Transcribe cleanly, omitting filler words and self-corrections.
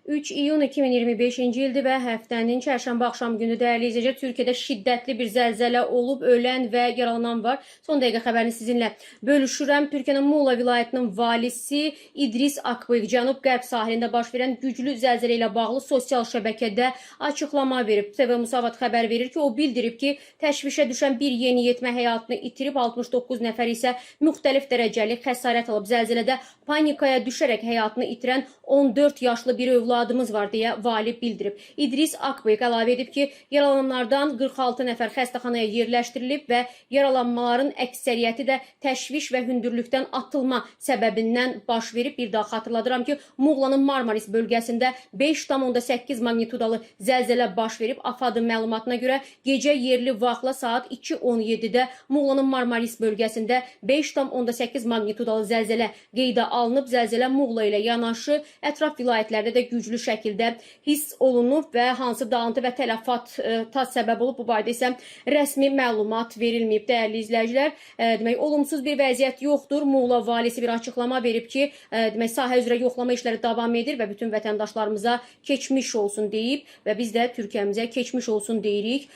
3 iyun 2025-ci ildir və həftənin çərşənbə axşam günü dəyərli izləyicilər, Türkiyədə şiddətli bir zəlzələ olub, ölən və yaralanan var. Son dəqiqə xəbərini sizinlə bölüşürəm. Türkiyənin Muğla vilayətinin valisi İdris Akbıyıq cənub-qərb sahilində baş verən güclü zəlzələ ilə bağlı sosial şəbəkədə açıqlama verib. TV Musavat xəbər verir ki, o bildirib ki, təşvişə düşən bir yeniyetmə həyatını itirib, 69 nəfər isə müxtəlif dərəcəli xəsarət alıb. Zəlzələdə panikaya düşərək həyatını itirən 14 yaşlı bir övladımız var deyə vali bildirib. İdris Akbıyıq əlavə edib ki, yaralananlardan 46 nəfər xəstəxanaya yerləşdirilib və yaralanmaların əksəriyyəti də təşviş və hündürlükdən atılma səbəbindən baş verib. Bir daha xatırladıram ki, Muğlanın Marmaris bölgəsində 5,8 magnitudalı zəlzələ baş verib. AFAD-ın məlumatına görə gecə yerli vaxtla saat 2:17-də Muğlanın Marmaris bölgəsində 5,8 magnitudalı zəlzələ qeydə alınıb. Zəlzələ Muğla ilə yanaşı ətraf vilayətlərdə də güclü şəkildə hiss olunub və hansı dağıntı və tələfata səbəb olub, bu barədə isə rəsmi məlumat verilməyib. Dəyərli izləyicilər, demək, olumsuz bir vəziyyət yoxdur. Muğla valisi bir açıqlama verib ki, demək, sahə üzrə yoxlama işləri davam edir və bütün vətəndaşlarımıza keçmiş olsun deyib və biz də Türkiyəmizə keçmiş olsun deyirik.